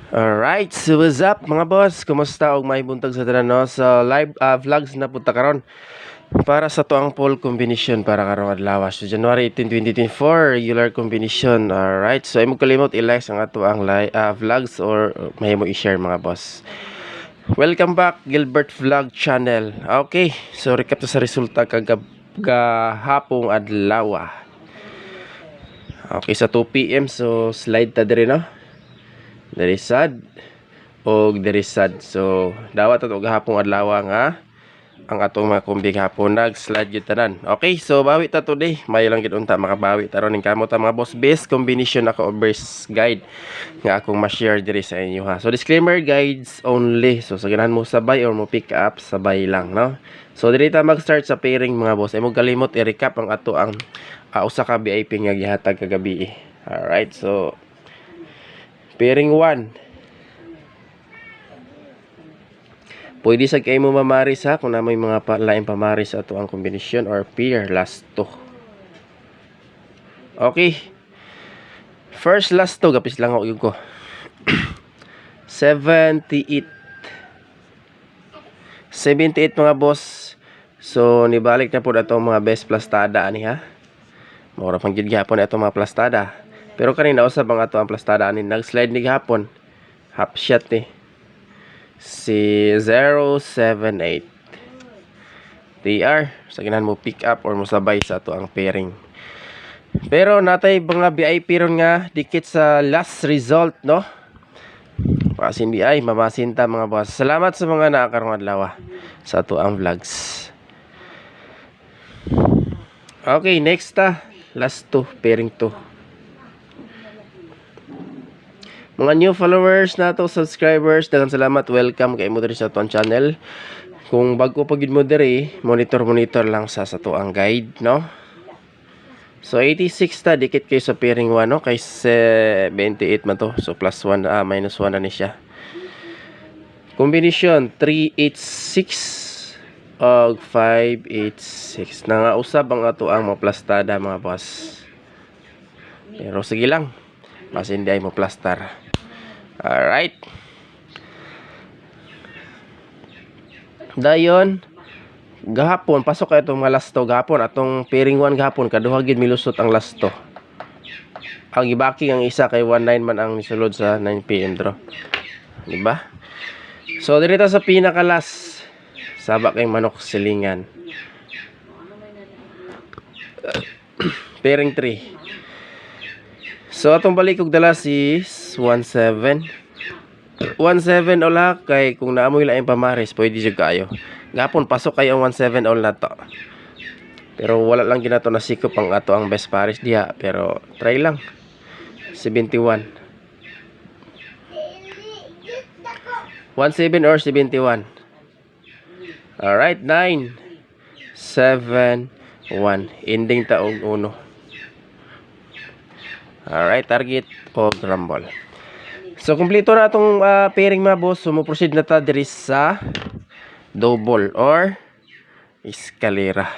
Alright, so what's up mga boss? Kumusta og may buntag sa tanan no? Sa live vlogs na punta karon para sa tuang poll combination para karong adlaw. So January 18, 2024 regular combination. Alright, so ay mo kalimot i-like ang ato ang vlogs or may mo i-share mga boss. Welcome back Gilbert Vlog Channel. Okay, so recap sa resulta kagahapong adlaw. Okay, sa 2 PM so slide ta diri no. Dari sad og dari sad. So dawat ato gahapon adlaw nga ang atong mga kumbig hapon nag-slide gyud tanan. Okay, so bawi ta today. Mayo lang gid unta makabawi ta ron ning kamot mga boss. Best combination ako overs guide nga akong ma-share diri sa inyo ha. So disclaimer, guides only. So sa ganahan mo sabay or mo pick up sabay lang no. So diri ta mag-start sa pairing mga boss. Ay mo kalimot i-recap ang ato ang usa ka VIP nga gihatag kagabi. Alright, so pairing 1. Pwede sa kayo mo mamaris ha kung na may mga laing pamaris ato ang kombinasyon or pair last 2. Okay. First last 2 gapis lang ako yun ko. 78. 78 mga boss. So nibalik na po ato mga best plastada ani ha. Mura pang gid gyapon ato mga plastada. Pero kanina usab ang ato ang plastada ani nag-slide ni gahapon. Half shot ni. Si 078. TR sa ganahan mo pick up or mo sabay sa ato ang pairing. Pero natay mga VIP ron nga dikit sa last result no. Pasin di ay mamasinta mga boss. Salamat sa mga naakarong adlaw sa ato ang vlogs. Okay, next last 2 pairing 2. Mga new followers nato, subscribers, daghang salamat, welcome kay mo diri sa aton channel. Kung bago pa gid mo diri, monitor lang sa ato ang guide, no? So 86 ta dikit kay sa pairing 1 no, kay 28 man to. So plus 1 minus 1 na ni siya. Combination 386 og 586. Nangausab ang ato ang mga plastada mga boss. Pero sige lang. Mas hindi ay mo plastar. Alright. Dayon gahapon pasok kay itong mga last 2 gahapon atong pairing 1 gahapon kaduha gid milusot ang last 2. Ang ibaki ang isa kay 19 man ang nisulod sa 9 PM draw. Di ba? So diri ta sa pinaka last saba kay manok silingan. Pairing 3. So atong balik og dala si 17 ola kay kung naamoy laing pamaris pwede jud kaayo. Gapon pasok kayo ang 17 all na to. Pero wala lang ginato na sikop ang ato ang best paris diha, pero try lang. 71. 17 or 71. Alright, 9 7 1 ending taong 1. Alright, target o rumble. So, kumpleto na itong pairing mga boss. So, proceed na ta diri sa double or escalera.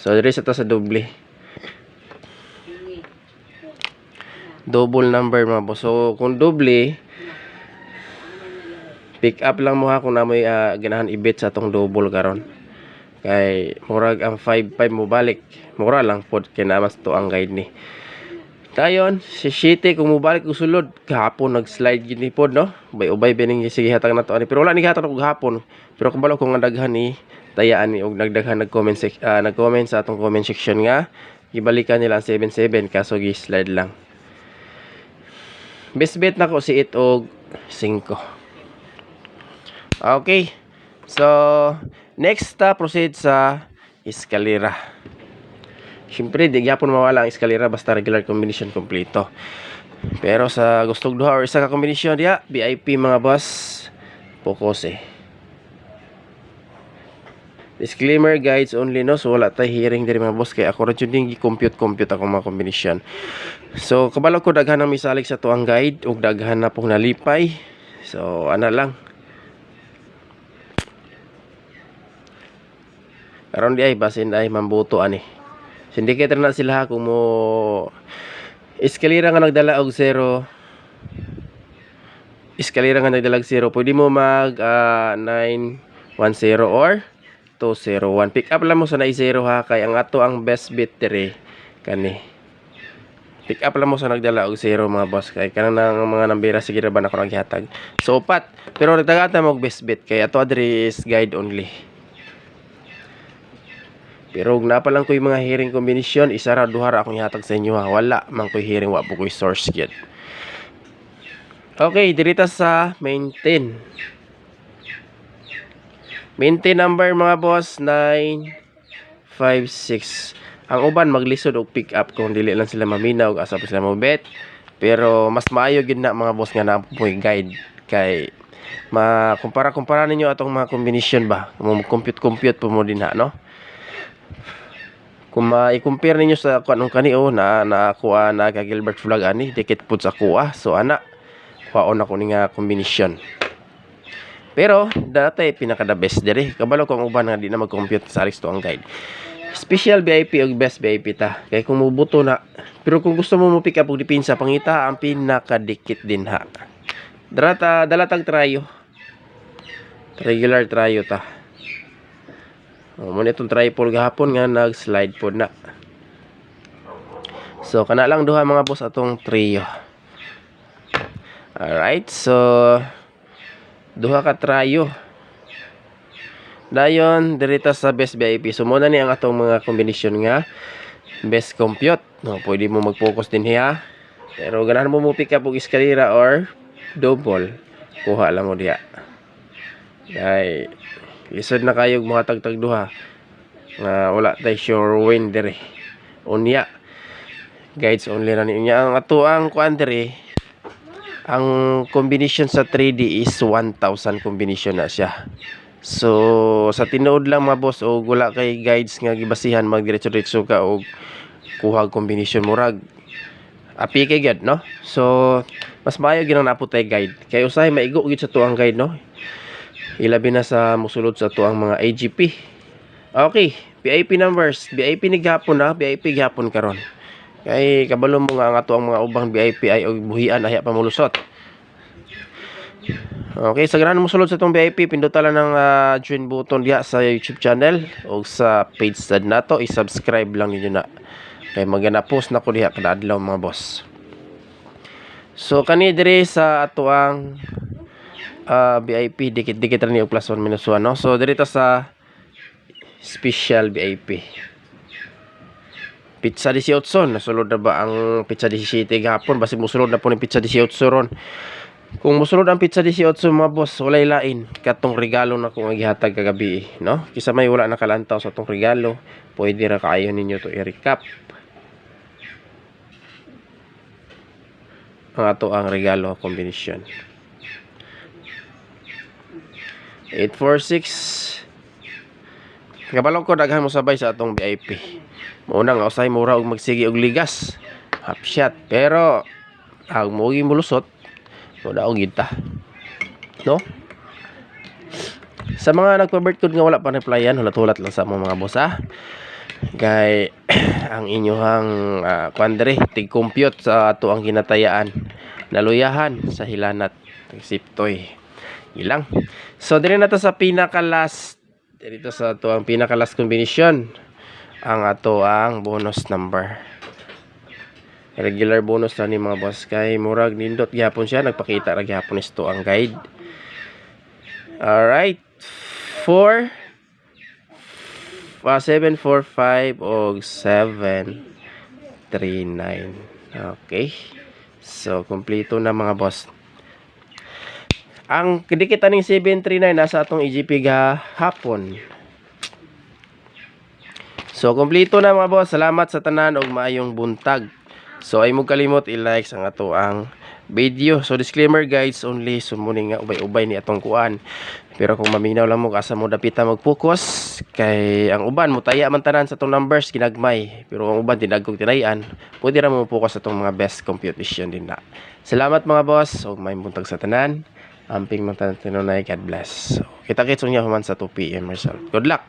So, diri sa ta sa double. Double number mga boss. So, kung double, pick up lang mo ha kung na may ganahan i-bet sa itong double karon. Kay murag ang 5-5 mo balik mura lang pod kay namas to ang guide ni dayon si Shite kung mo balik usulod gahapon nag-slide gid ni pod no ubay bining sige hatag na to ani pero wala ni hatag og gahapon pero kung balo kung daghan ni tayaan ni og nagdaghan nag-comment sa atong comment section nga gibalikan nila ang 77 kaso gi-slide lang. Best bet nako si 8 og 5. Okay, so next proceed sa escalera. Siyempre di gyapon mawala ang escalera basta regular combination kompleto. Pero sa gustong duha or isa ka kombinasyon diya, VIP mga boss, focus Disclaimer, guides only no. So wala tay hearing diri mga boss kay ako ra jud ning gi-compute ako mga kombinasyon. So kabalo ko daghan ang misalig sa tuang guide ug daghan na pong nalipay. So ana lang. Karon di ay basin ay mambuto ani. Syndicator na sila kung mo eskalera nga nagdala og 0 eskalera nga nagdalag 0, pwede mo mag 910 or 201. Pick up lang mo sa na 0 ha, kay ang ato ang best bet dire kani. Pick up lang mo sa nagdala og 0 mga boss, kay kanang mga nambira sige ra ba na ako naghatag. So upat, pero nagtagata mo og best bet kay ato adre is guide only. Pero na pa lang ko'y mga hearing combination, isa ra duha ra akong ihatag sa inyo ha. Wala man ko'y hearing, wa po ko'y source gyud. Okay, dirita sa maintain. Maintain number mga boss 956. Ang uban maglisod og pick up kung dili lang sila maminaw asa pa sila mo bet. Pero mas maayo gid na mga boss nga na po guide kay kumpara ninyo atong mga combination ba. Mo compute po mo din ha, no? Kung i-compare ninyo sa kanong kanio na kuha na ka Gilbert Vlog ani, dikit pud sa kuha. So ana, kuhaon ako ni nga combination. Pero dati pinaka the best diri. Kabalo kung uban nga di na mag-compute sa Aristo ang guide. Special VIP o best VIP ta. Kay kung mubuto na. Pero kung gusto mo mo pick up og dipinsa pangita ang pinakadikit din ha. Dalatag trayo. Regular trayo ta. Muna itong tripod gahapon nga nag-slide po na. So kana lang duha mga boss atong trio. Alright, so duha ka trayo. Dayon dirita sa best VIP. So muna ni ang atong mga combination nga best compute. No, pwede mo mag-focus din hiya. Pero ganahan mo pick up og eskalera or double. Kuha lang mo diha. Ay lisod na kayo mga tagtag duha nga wala tay sure win dire. Unya guides only na niya ang ato ang kuan dire. Ang combination sa 3D is 1000 combination na siya. So sa tinuod lang mga boss o wala kay guides nga gibasihan magdiretso-diretso ka og kuha combination murag api kay gad, no? So mas maayo ginang napo tay guide kay usahay maigo gid sa tuang guide, no? Ilabi na sa musulod sa tuang mga AGP. Okay, VIP numbers. VIP ni gapon na, VIP gapon karon. Kay kabalo mo nga ang ato ang mga ubang VIP ay og buhian aya pa mulusot. Okay, sa ganahan mo sulod sa tong VIP, pindutan lang ng join button diha sa YouTube channel o sa page sad nato, i-subscribe lang ninyo na. Kay magana post na ko diha kada adlaw mga boss. So kani dire sa ato ang VIP dikit-dikit ra ni og plus 1 minus 1, no? So dito sa special VIP pizza 18 nasulod na ba ang pizza 17 gahapon basi musulod na po ni pizza 18 ron. Kung musulod ang pizza 18 mga boss walay lain katong regalo na kung gihatag kagabi, no? Kisa may wala nakalantaw sa tong regalo pwede ra kaayo ninyo to i-recap ang ato ang regalo combination. 846 kabalo ko daghan mo sabay sa atong VIP. Muna nga usay mura og magsigi og ligas half shot pero ang mugi mulusot wala og gita, no? Sa mga nagpa-birth code nga wala pa replyan hulat-hulat lang sa mga boss ha. Kay ang inyohang kwandre tig compute sa ato ang ginatayaan naluyahan sa hilanat siptoy ilang. So dire na to sa pinaka last dito sa ato ang pinaka last combination ang ato ang bonus number. Regular bonus na ni mga boss kay murag nindot gyapon siya nagpakita ra gyapon isto ang guide. Alright, 745 og 739. Okay, so kompleto na mga boss. Ang kadikit aning 739 nasa atong EGP gahapon. So kompleto na mga boss. Salamat sa tanan og maayong buntag. So ay mo kalimot i-like ang ato ang video. So disclaimer guys only sumuni nga ubay-ubay ni atong kuan. Pero kung maminaw lang mo asa mo dapita mag-focus kay ang uban mo taya man tanan sa atong numbers ginagmay. Pero ang uban tinagkog tinayan, pwede ra mo focus sa atong mga best computation din na. Salamat mga boss og may buntag sa tanan. Amping mga tinunay, God bless. So, kita-kits unya human sa 2 PM result. Good luck!